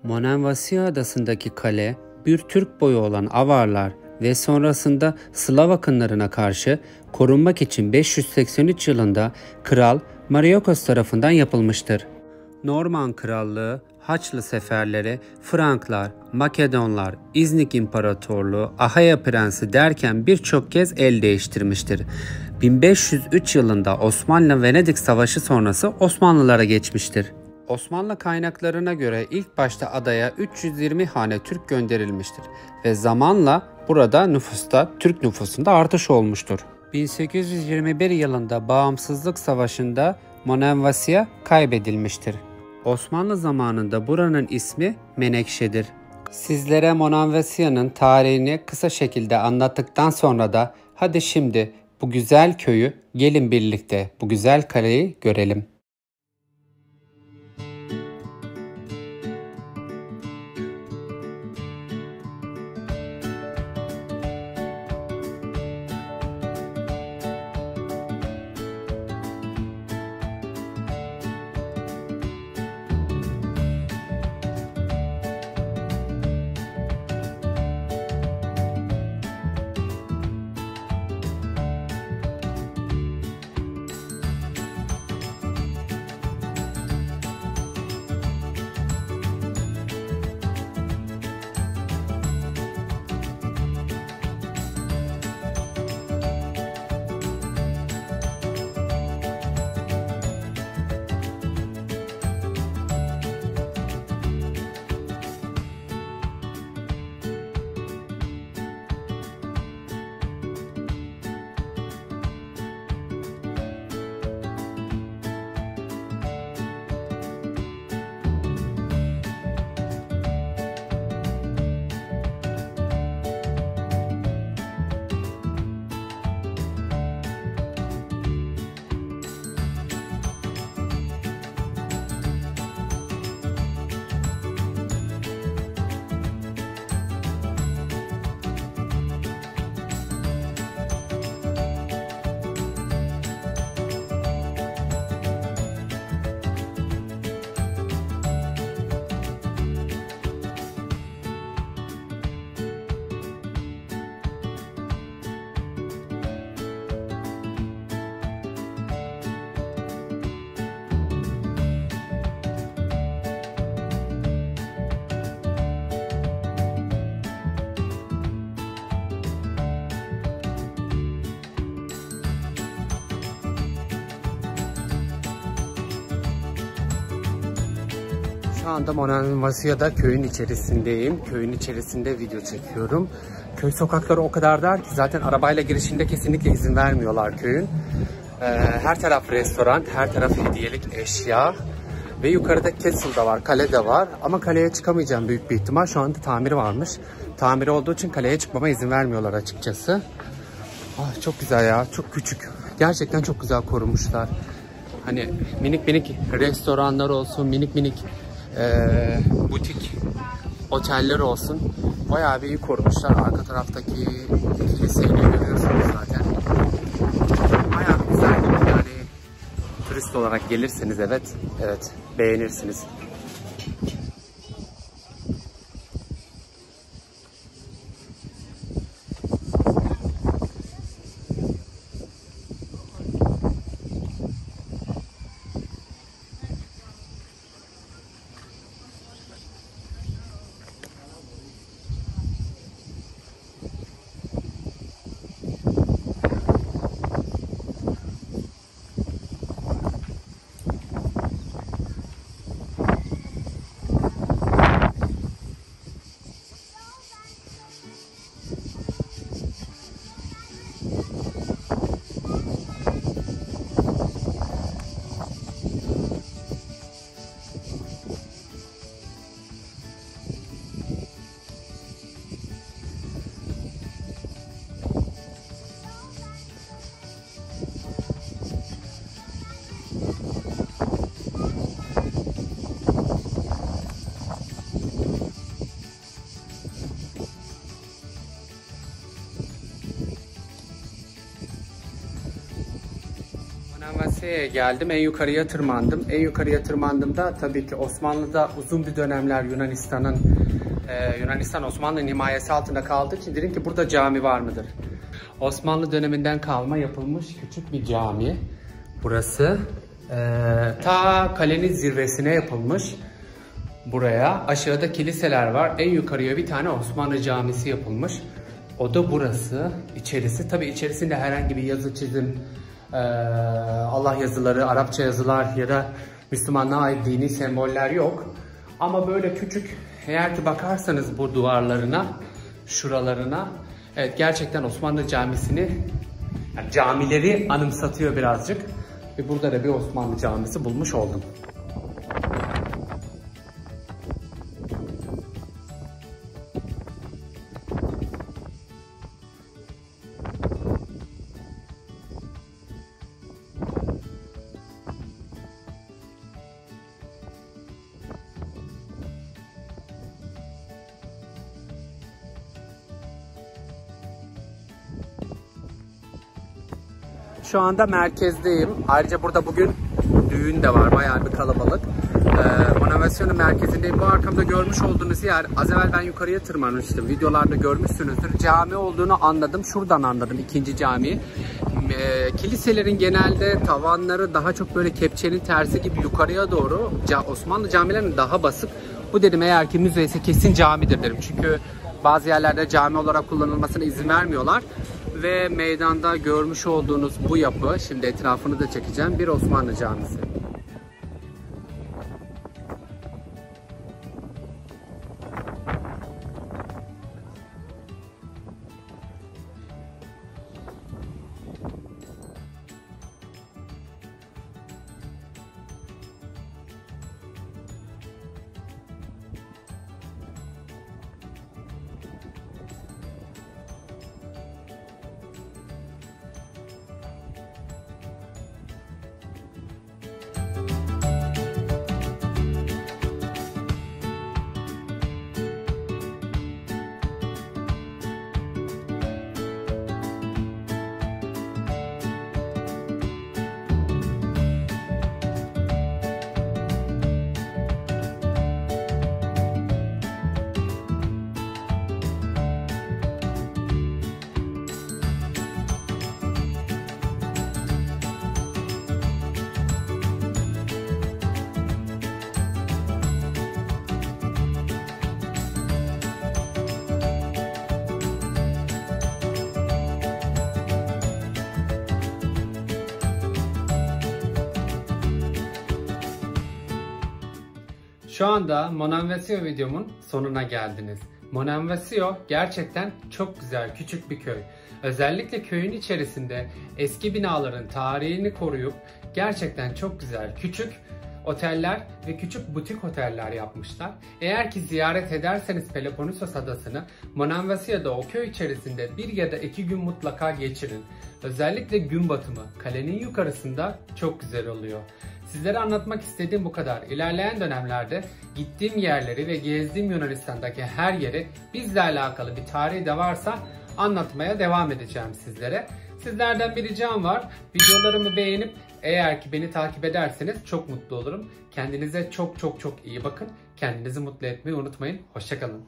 Monemvasia adasındaki kale, bir Türk boyu olan avarlar ve sonrasında Slav akınlarına karşı korunmak için 583 yılında Kral Mariokos tarafından yapılmıştır. Norman Krallığı, Haçlı seferleri, Franklar, Makedonlar, İznik İmparatorluğu, Ahaya Prensi derken birçok kez el değiştirmiştir. 1503 yılında Osmanlı-Venedik Savaşı sonrası Osmanlılara geçmiştir. Osmanlı kaynaklarına göre ilk başta adaya 320 hane Türk gönderilmiştir ve zamanla burada nüfusta Türk nüfusunda artış olmuştur. 1821 yılında Bağımsızlık Savaşı'nda Monemvasia kaybedilmiştir. Osmanlı zamanında buranın ismi Menekşe'dir. Sizlere Monemvasia'nın tarihini kısa şekilde anlattıktan sonra da hadi şimdi bu güzel köyü gelin birlikte bu güzel kaleyi görelim. Şu anda Monemvasia'da köyün içerisindeyim. Köyün içerisinde video çekiyorum. Köy sokakları o kadar dar ki zaten arabayla girişinde kesinlikle izin vermiyorlar köyün. Her taraf restoran, her taraf hediyelik eşya. Ve yukarıda castle da var, kale de var. Ama kaleye çıkamayacağım büyük bir ihtimal. Şu anda tamiri varmış. Tamiri olduğu için kaleye çıkmama izin vermiyorlar açıkçası. Ah, çok güzel ya, çok küçük. Gerçekten çok güzel korumuşlar. Hani minik minik restoranlar olsun, minik minik butik oteller olsun. Bayağı bir iyi korumuşlar. Arka taraftaki kiliseyi görüyorsunuz zaten. Bayağı güzel. Yani turist olarak gelirseniz evet beğenirsiniz. Antalya'ya geldim. En yukarıya tırmandım. En yukarıya tırmandığımda tabii ki Osmanlı'da uzun bir dönemler Yunanistan Osmanlı'nın himayesi altında kaldığı için dedim ki burada cami var mıdır? Osmanlı döneminden kalma yapılmış küçük bir cami. Burası ta kalenin zirvesine yapılmış. Buraya aşağıda kiliseler var. En yukarıya bir tane Osmanlı camisi yapılmış. O da burası. İçerisi. Tabii içerisinde herhangi bir yazı çizim, Allah yazıları, Arapça yazılar ya da Müslümanlığa ait dini semboller yok. Ama böyle küçük, eğer ki bakarsanız bu duvarlarına, şuralarına, evet gerçekten Osmanlı camisini, yani camileri anımsatıyor birazcık. Ve burada da bir Osmanlı camisi bulmuş oldum. Şu anda merkezdeyim. Ayrıca burada bugün düğün de var. Bayağı bir kalabalık. Monovasyon'un merkezindeyim. Bu arkamda görmüş olduğunuz yer, az evvel ben yukarıya tırmanmıştım. Videolarda görmüşsünüzdür. Cami olduğunu anladım. Şuradan anladım ikinci camiyi. Kiliselerin genelde tavanları daha çok böyle kepçenin tersi gibi yukarıya doğru. Osmanlı camilerinin daha basık. Bu dedim eğer ki müze ise kesin camidir dedim. Çünkü bazı yerlerde cami olarak kullanılmasına izin vermiyorlar. Ve meydanda görmüş olduğunuz bu yapı, şimdi etrafını da çekeceğim, bir Osmanlı camisi. Şu anda Monanvasio videomun sonuna geldiniz. Monanvasio gerçekten çok güzel, küçük bir köy. Özellikle köyün içerisinde eski binaların tarihini koruyup gerçekten çok güzel, küçük oteller ve küçük butik oteller yapmışlar. Eğer ki ziyaret ederseniz Peloponnesos adasını, Monanvasio'da o köy içerisinde 1 ya da 2 gün mutlaka geçirin. Özellikle gün batımı kalenin yukarısında çok güzel oluyor. Sizlere anlatmak istediğim bu kadar. İlerleyen dönemlerde gittiğim yerleri ve gezdiğim Yunanistan'daki her yeri bizle alakalı bir tarihi de varsa anlatmaya devam edeceğim sizlere. Sizlerden bir ricam var. Videolarımı beğenip eğer ki beni takip ederseniz çok mutlu olurum. Kendinize çok iyi bakın. Kendinizi mutlu etmeyi unutmayın. Hoşça kalın.